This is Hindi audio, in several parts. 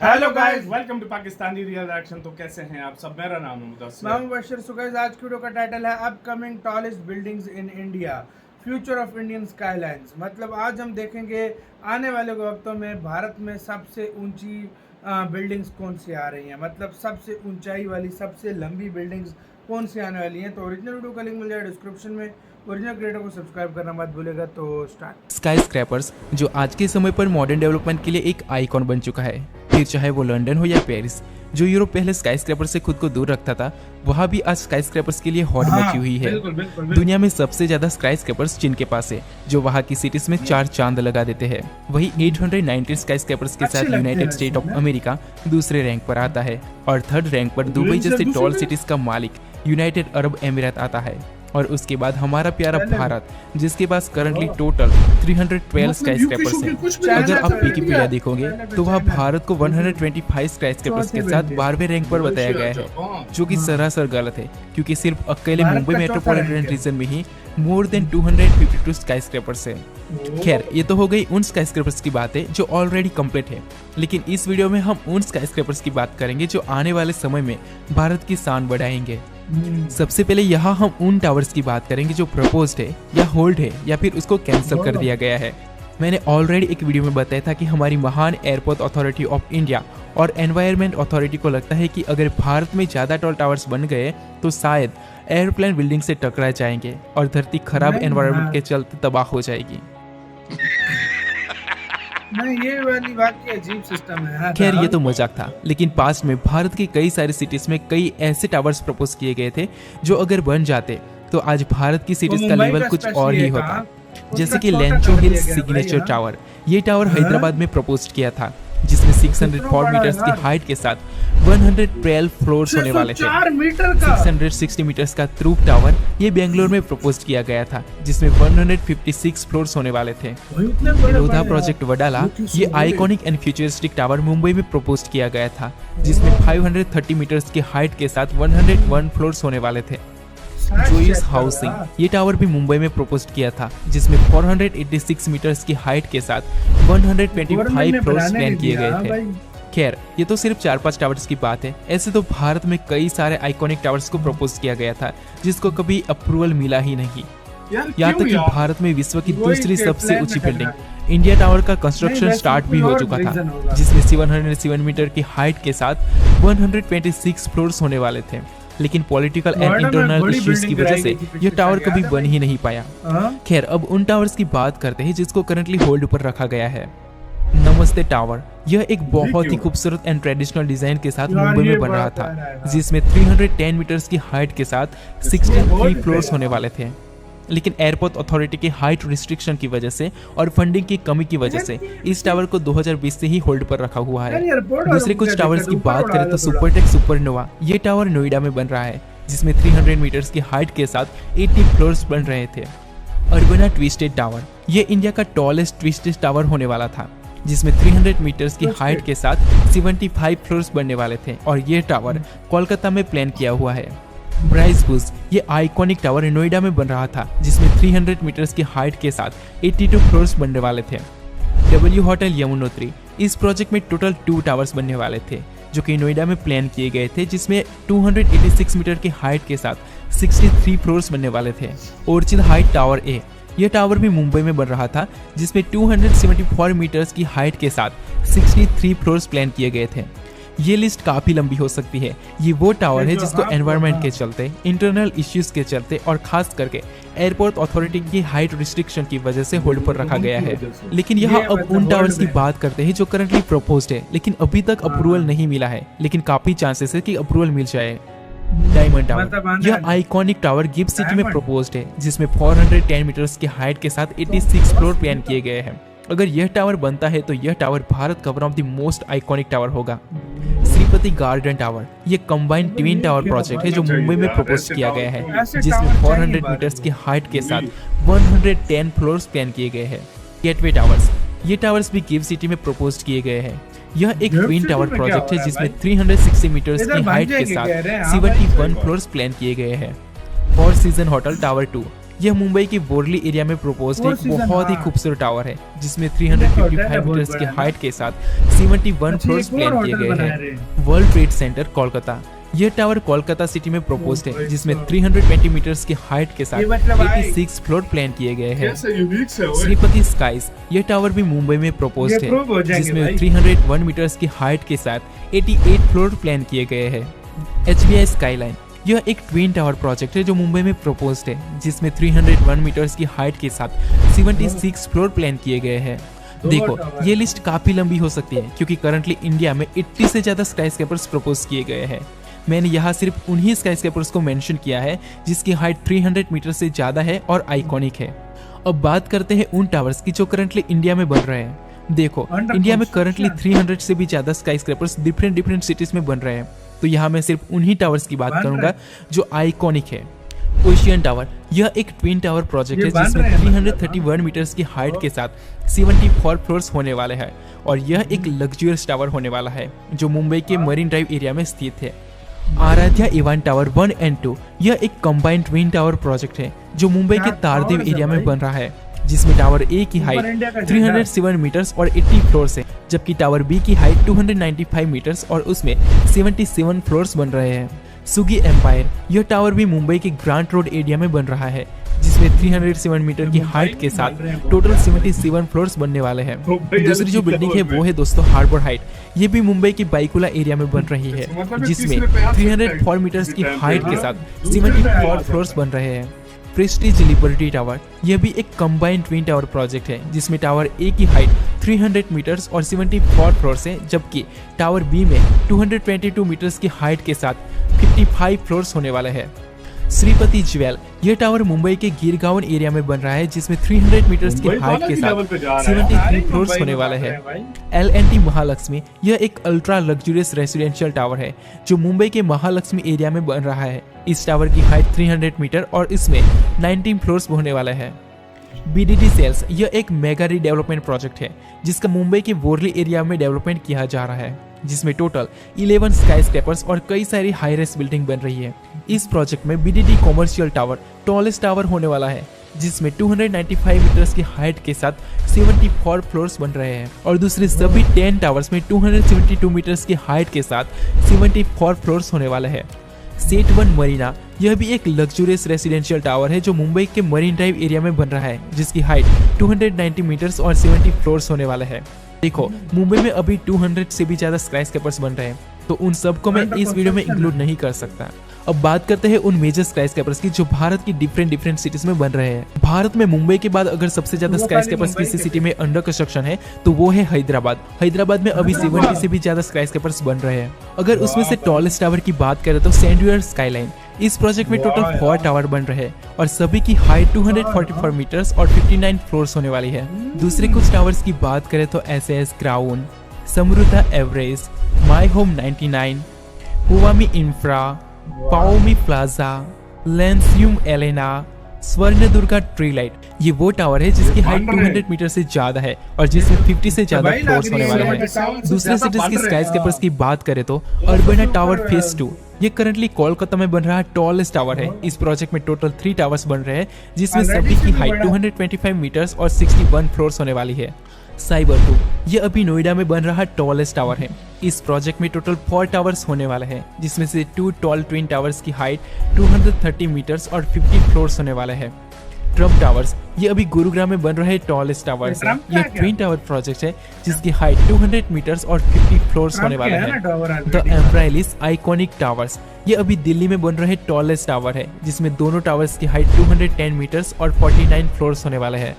Hello guys, welcome to Pakistani real action. तो कैसे हैं आप सब? मेरा नाम है मुदस्सिर। मैं हूं बशीर। सो गाइस, आज की वीडियो का टाइटल है upcoming tallest buildings in India, future of Indian skylines. मतलब आज हम देखेंगे आने वाले वक्तों में भारत में सबसे ऊंची बिल्डिंग्स कौन सी आ रही हैं, मतलब सबसे ऊंचाई वाली सबसे लंबी बिल्डिंग्स कौन सी आने वाली हैं। तो ओरिजिनल वीडियो का लिंक मिल जाएगा डिस्क्रिप्शन में। ओरिजिनल क्रिएटर को सब्सक्राइब करना मत भूलेगा। तो स्टार्ट। स्काई स्क्रैपर्स जो आज के समय पर मॉडर्न डेवलपमेंट के लिए एक आइकॉन बन चुका है। फिर चाहे वो लंदन हो या पेरिस, जो यूरोप पहले स्काई स्क्रैपर से खुद को दूर रखता था, वहाँ भी आज स्काई स्क्रैपर्स के लिए हॉट मची हुई है। बिल्कुल। दुनिया में सबसे ज्यादा स्काई स्क्रैपर्स चीन के पास है, जो वहाँ की सिटीज में 4 चांद लगा देते हैं। वही 890 स्काई स्क्रैपर्स के साथ यूनाइटेड स्टेट ऑफ अमेरिका दूसरे रैंक पर आता है और थर्ड रैंक पर दुबई जैसे टॉल सिटीज का मालिक यूनाइटेड अरब एमिरेट आता है। और उसके बाद हमारा प्यारा भारत, जिसके पास करंटली टोटल 312 स्काई स्क्रैपर्स हैं। अगर आप विकिपीडिया देखोगे तो वह भारत को 125 स्काई स्क्रैपर्स के साथ 12वें रैंक पर बताया गया है, जो कि सरासर गलत है, क्योंकि सिर्फ अकेले मुंबई मेट्रोपॉलिटन रीजन में ही मोर देन 252 स्काई स्क्रैपर्स है। खैर, ये तो हो गई उन स्काई स्क्रैपर्स की बातें जो ऑलरेडी कंप्लीट है, लेकिन इस वीडियो में हम उन स्काई स्क्रैपर्स की बात करेंगे जो आने वाले समय में भारत की शान बढ़ाएंगे। सबसे पहले यहाँ हम उन टावर्स की बात करेंगे जो प्रपोज्ड है या होल्ड है या फिर उसको कैंसिल कर दिया गया है। मैंने ऑलरेडी एक वीडियो में बताया था कि हमारी महान एयरपोर्ट अथॉरिटी ऑफ इंडिया और एनवायरमेंट अथॉरिटी को लगता है कि अगर भारत में ज्यादा टॉल टावर्स बन गए तो शायद एयरप्लेन बिल्डिंग से टकरा जाएंगे और धरती खराब एनवायरमेंट के चलते तबाह हो जाएगी। नहीं, ये वाली बात की अजीब सिस्टम है। खैर, ये तो मजाक था, लेकिन पास्ट में भारत की कई सारी सिटीज में कई ऐसे टावर्स प्रपोज किए गए थे जो अगर बन जाते तो आज भारत की सिटीज का लेवल कुछ और ही होता। जैसे कि लैंचो हिल सिग्नेचर टावर, ये टावर हैदराबाद में प्रपोज किया था, जिसमें 604 मीटर्स की हाइट के साथ 112 फ्लोर्स होने वाले थे। 660 मीटर्स का ट्रूप टावर ये बेंगलोर में प्रपोज किया गया था, जिसमें 156 फ्लोर्स होने वाले थे। लोधा प्रोजेक्ट वडाला, ये iconic and futuristic tower Mumbai में प्रपोज किया गया था, जिसमें 530 मीटर्स की हाइट के साथ 101 फ्लोर्स होने वाले थे। जोइस हाउसिंग, ये टावर भी मुंबई में प्रपोज किया था, जिसमें 486 मीटर्स की हाइट के साथ 125 फ्लोर्स प्लान किए गए थे। खैर, ये तो सिर्फ 4-5 टावर्स की बात है। ऐसे तो भारत में कई सारे आइकॉनिक टावर्स को प्रपोज किया गया था, जिसको कभी अप्रूवल मिला ही नहीं। यहाँ तक कि भारत में विश्व की दूसरी सबसे ऊंची बिल्डिंग इंडिया टावर का कंस्ट्रक्शन स्टार्ट भी हो चुका था, जिसमें 707 मीटर की हाइट के साथ 126 फ्लोर्स होने वाले थे। लेकिन पॉलिटिकल एंड इंटरनल इश्यूज की वजह से यह टावर कभी बन ही नहीं पाया। खैर, अब उन टावर्स की बात करते हैं जिसको करंटली होल्ड पर रखा गया है। नमस्ते टावर, यह एक बहुत ही खूबसूरत एंड ट्रेडिशनल डिजाइन के साथ मुंबई में बन रहा था, जिसमें 310 मीटर्स की हाइट के साथ 63 फ्लोर्स होने वाले थे। लेकिन एयरपोर्ट अथॉरिटी की हाइट रिस्ट्रिक्शन की वजह से और फंडिंग की कमी की वजह से इस टावर को 2020 से ही होल्ड पर रखा हुआ है। दूसरे कुछ टावर्स की बात करें तो सुपरटेक सुपरनोवा, ये टावर नोएडा में बन रहा है, जिसमें 300 मीटर्स की हाइट के साथ 80 फ्लोर्स बन रहे थे। अर्बना ट्विस्टेड टावर, ये इंडिया का टॉलेस्ट ट्विस्टेड टावर होने वाला था, जिसमें 300 मीटर्स की हाइट के साथ 75 फ्लोर्स बनने वाले थे, और ये टावर कोलकाता में प्लान किया हुआ है। ब्राइस बुश, ये आइकॉनिक टावर नोएडा में बन रहा था, जिसमें 300 मीटर्स की हाइट के साथ 82 फ्लोर्स बनने वाले थे। डब्ल्यू होटल यमुनोत्री, इस प्रोजेक्ट में टोटल 2 टावर्स बनने वाले थे, जो कि नोएडा में प्लान किए गए थे, जिसमें 286 मीटर की हाइट के साथ 63 फ्लोर्स बनने वाले थे। ओर्चिड हाइट टावर ए, यह टावर भी मुंबई में बन रहा था, जिसमें 274 मीटर्स की हाइट के साथ 63 फ्लोर्स प्लान किए गए थे। ये लिस्ट काफी लंबी हो सकती है। ये वो टावर है जिसको एनवायरनमेंट के चलते, इंटरनल इश्यूज के चलते और खास करके एयरपोर्ट अथॉरिटी की हाइट रिस्ट्रिक्शन की वजह से होल्ड पर रखा गया है। लेकिन यहाँ अब उन टावर्स की बात करते हैं जो करंटली प्रपोज्ड है, लेकिन अभी तक अप्रूवल नहीं मिला है, लेकिन काफी चांसेस है कि अप्रूवल मिल जाए। डायमंड टावर, यह आइकॉनिक टावर गिफ्ट सिटी में प्रपोज्ड है, जिसमें 410 मीटर्स की हाइट के साथ 86 फ्लोर प्लान किए गए हैं। अगर यह टावर बनता है तो यह टावर भारत का one of the most iconic tower होगा। श्रीपति गार्डन टावर, ये कंबाइंड ट्विन टावर प्रोजेक्ट है जो मुंबई में प्रपोज किया गया है, जिसमें 400 मीटर्स की हाइट के साथ 110 फ्लोर्स प्लान किए गए हैं। गेटवे टावर्स, ये टावर्स भी गिफ्ट सिटी में प्रपोज किए गए हैं। यह एक ट्विन टावर प्रोजेक्ट है जिसमें 360 मीटर्स की हाइट के साथ 71 फ्लोर्स प्लान किए गए हैं। फोर सीजन होटल टावर 2, यह मुंबई के बोरली एरिया में प्रपोज्ड फोर एक सीजन, बहुत ही हाँ। खूबसूरत टावर है जिसमें 355 मीटर्स की हाइट के साथ 71 फ्लोर्स प्लान किए गए हैं। वर्ल्ड ट्रेड सेंटर कोलकाता, यह टावर कोलकाता सिटी में प्रपोज्ड है जिसमें 320 मीटर्स की हाइट के साथ ये मतलब 86 फ्लोर प्लान किए गए हैं। कैसे यूनिक से हुए। श्रीपति स्काइज, यह टावर भी मुंबई में प्रपोज्ड ये prove हो है जाएंगे जिसमें भाई। 301 मीटर्स की हाइट के साथ 88 फ्लोर प्लान किए गए हैं। HBI स्काईलाइन, यह एक ट्विन टावर प्रोजेक्ट है जो मुंबई में प्रपोज्ड है जिसमें 301 मीटर्स की हाइट के साथ 76 फ्लोर प्लान किए गए हैं। देखो, टावर। ये लिस्ट काफी लंबी हो सकती है क्योंकि करंटली इंडिया में 80 से ज्यादा स्काईस्केपर्स प्रपोज किए गए हैं। मैंने यहाँ सिर्फ उन्हीं स्काईस्केपर्स को मेंशन किया है जिसकी हाइट 300 मीटर से ज्यादा है और आइकॉनिक है। अब बात करते हैं उन टावर्स की जो करंटली इंडिया में बन रहे हैं। देखो, Under इंडिया में करंटली construction। 300 से भी ज्यादा स्काईस्केपर्स डिफरेंट सिटीज में बन रहे हैं, तो यहाँ मैं सिर्फ उन्हीं टावर्स की बात बन करूंगा रहे जो आइकॉनिक है। ओशियन टावर, यह एक ट्विन टावर प्रोजेक्ट ये है बन जिसमें रहे हैं 331 मीटर्स की हाइट के साथ 74 फ्लोर्स होने वाले हैं और यह एक लग्जरियस टावर होने वाला है जो मुंबई के मरीन ड्राइव एरिया में स्थित है। आराध्या इवान टावर 1 एंड 2, यह एक कंबाइंड ट्विन टावर प्रोजेक्ट है जो मुंबई के तारदेव एरिया में बन रहा है जिसमें टावर ए की ऊपर इंडिया का हाइट झंडा। 307 मीटर्स और 80 फ्लोर्स है, जबकि टावर बी की हाइट 295 मीटर्स और उसमें 77 फ्लोर्स बन रहे हैं। सुगी एम्पायर, यह टावर भी मुंबई के ग्रांट रोड एरिया में बन रहा है जिसमें 307 मीटर की हाइट के साथ टोटल 77 फ्लोर्स बनने वाले हैं। दूसरी जो बिल्डिंग है वो है दोस्तों हार्बर हाइट, ये भी मुंबई के बाइकुला एरिया में बन रही है जिसमें 304 मीटर्स की हाइट के साथ 74 फ्लोर्स बन रहे हैं। प्रेस्टीज लिबर्टी टावर, यह भी एक कंबाइंड ट्विन टावर प्रोजेक्ट है जिसमें टावर ए की हाइट 300 मीटर्स और 74 फ्लोर्स है, जबकि टावर बी में 222 मीटर्स की हाइट के साथ 55 फ्लोर्स होने वाले हैं। श्रीपति ज्वेल, यह टावर मुंबई के गिरगांवन एरिया में बन रहा है जिसमें 300 मीटर्स की हाइट के साथ 73 फ्लोर्स होने वाले हैं। LNT महालक्ष्मी, यह एक अल्ट्रा लग्जरियस रेसिडेंशियल टावर है जो मुंबई के महालक्ष्मी एरिया में बन रहा है। इस टावर की हाइट 300 मीटर और इसमें 19 फ्लोर्स होने वाले हैं। BDD सेल्स, यह एक मेगा रीडेवलपमेंट प्रोजेक्ट है जिसका मुंबई के बोरली एरिया में डेवलपमेंट किया जा रहा है जिसमें टोटल 11 स्काईस्केपर्स और कई सारी हाई रेस बिल्डिंग बन रही है। इस प्रोजेक्ट में BDD commercial tower tallest tower होने वाला है जिसमें 295 मीटर्स की हाइट के साथ 74 फ्लोर्स बन रहे हैं और दूसरे सभी 10 टावर्स में 272 मीटर्स की हाइट के साथ 74 फ्लोर्स होने वाले हैं। सेट 1 मरीना, यह भी एक लग्जरियस रेसिडेंशियल टावर है जो मुंबई के मरीन ड्राइव एरिया में बन रहा है जिसकी हाइट 290 मीटर्स और 70 फ्लोर्स होने वाले हैं। देखो, मुंबई में अभी 200 से भी ज्यादा स्काईस्केपर्स बन रहे हैं तो उन सबको मैं इस वीडियो में इंक्लूड नहीं कर सकता। अब बात करते हैं उन मेजर स्काईस्केपर्स की जो भारत की डिफरेंट सिटीज में बन रहे हैं। भारत में मुंबई के बाद अगर सबसे ज्यादा स्काईस्केपर्स किसी सिटी में अंडर कंस्ट्रक्शन है तो वो है हैदराबाद। हैदराबाद में अभी 70 से भी ज्यादा स्काईस्केपर्स बन रहे हैं। अगर उसमें से टॉलेस्ट टावर की बात करें तो सैंडवियर स्काईलाइन, इस प्रोजेक्ट में टोटल 4 टावर बन रहे हैं और सभी की हाइट 244 मीटर्स और 59 फ्लोर्स होने वाली है। दूसरे कुछ टावर्स की बात करें तो SAS crown, Samruddha Everest, my home 99, हुवामी इंफ्रा, पाओमी प्लाजा, लेंसियम एलेना, स्वर्णदुर्गा ट्री लाइट, ये वो टावर है जिसकी हाइट 200 मीटर से ज्यादा है और जिसमें 50 से ज्यादा फ्लोर्स होने वाले हैं। दूसरे सिटीज की स्काईस्केपर्स की बात करें तो अर्बना टावर फेज 2, ये करंटली कोलकाता में बन रहा टॉलेस्ट टावर है। इस प्रोजेक्ट में टोटल 3 टावर्स बन रहे हैं जिसमें सभी की हाइट 225 मीटर्स और 61 फ्लोर्स होने वाली है। साइबर 2, ये अभी नोएडा में बन रहा टॉलेस्ट टावर है। इस प्रोजेक्ट में टोटल 4 टावर्स होने वाले हैं जिसमें से 2 टॉल ट्विन टावर्स की हाइट 230 मीटर्स और 50 फ्लोर्स होने वाले हैं। ट्रम्प टावर्स, ये अभी गुरुग्राम में बन रहे टॉलेस्ट टावर्स है। ये ट्विन टावर प्रोजेक्ट है जिसकी हाइट 200 मीटर्स और 50 फ्लोर्स होने वाले हैं। द एम्ब्राइलिस आइकॉनिक टावर्स, ये अभी दिल्ली में बन रहे टॉलेस्ट टावर है जिसमें दोनों टावर्स की हाइट 210 मीटर्स और 49 फ्लोर्स होने वाले हैं।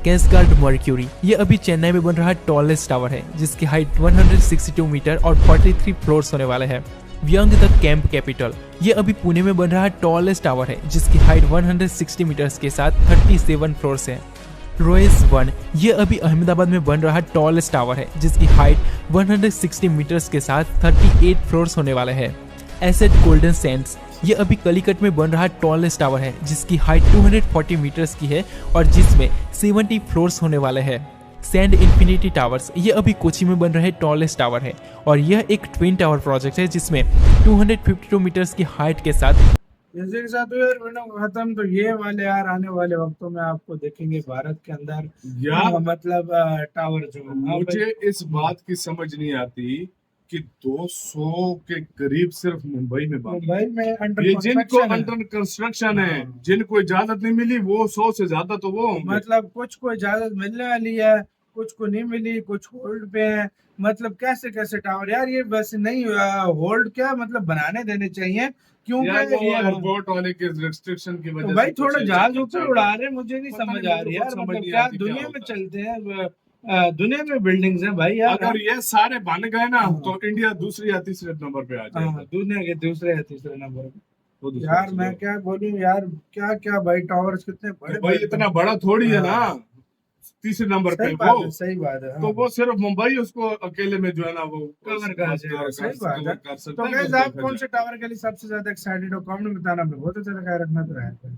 कैसगार्ड मर्क्यूरी, ये अभी चेन्नई में बन रहा टॉलेस्ट टावर है जिसकी हाइट 162 मीटर और 43 फ्लोर्स होने वाले हैं। व्यंग द कैंप कैपिटल, ये अभी पुणे में बन रहा टॉलेस्ट टावर है जिसकी हाइट 160 मीटर्स के साथ 37 फ्लोर्स है। रोएस 1, ये अभी अहमदाबाद में बन रहा टॉलेस्ट टावर है जिसकी हाइट 160 मीटर्स के साथ 38 फ्लोर्स होने वाले हैं। एसेट गोल्डन सैंड्स, ये अभी कलिकट में बन रहा टॉलेस्ट टावर है जिसकी हाइट 240 मीटर्स की है और जिसमें 70 फ्लोर्स होने वाले हैं। सैंड इन्फिनिटी टावर्स, ये अभी कोची में बन रहे टॉलेस्ट टावर है और यह एक ट्विन टावर प्रोजेक्ट है जिसमें 252 मीटर्स की हाइट के साथ इसी के साथ यार वीडियो खत्म। तो ये वाले यार आने वाले वक्तों में आपको देखेंगे भारत के अंदर यार मतलब टावर जो है। हाँ भाई, मुझे इस बात की समझ नहीं आती कि 200 के करीब सिर्फ मुंबई में बाकी मुंबई में अंडर ये जिनको कंस्ट्रक्शन है। अंडर कंस्ट्रक्शन है, हाँ। जिनको इजाजत नहीं मिली, वो 100 से ज्यादा तो वो होंगे। मतलब कुछ को इजाजत मिलने वाली है, कुछ को नहीं मिली, कुछ होल्ड पे है। मतलब कैसे कैसे टावर यार, ये वैसे नहीं होल्ड क्या मतलब बनाने देने चाहिए, क्योंकि यार वो ये एयरपोर्ट वाले के रिस्ट्रिक्शन की तो वजह भाई से थोड़ा कुछ जहाज चक्कर ऊपर चल उड़ा रहा है। रहे, मुझे नहीं पता समझ नहीं, आ मेरे रही को यार। समझ मतलब नहीं क्या आती क्या दुनिया में होता है। चलते हैं, दुनिया में बिल्डिंग्स हैं भाई यार। अगर ये सारे बन गए ना हाँ। तो इंडिया दूसरे या तीसरे नंबर पे आ हाँ, जाएगा। दुनिया के दूसरे या तीसरे नंबर पे। खुद यार सोच मैं लो। क्या बोलूं यार, क्या क्या भाई टावर्स कितने बड़े तो भाई बड़े इतना बड़ा थोड़ी है ना, हाँ, तीसरे नंबर पे सही वो। बात है, सही बात है। तो हाँ, वो सिर्फ मुंबई उसको अकेले में जो है ना वो कवर कर जाएगा, सही बात है। कवर कर तो सकता है, गाइस वो आप देखा कौन से जाएगा। टावर के लिए सबसे ज्यादा एक्साइटेड हो, कमेंट में बताना। हमें बहुत अच्छा लगा रखना तो है।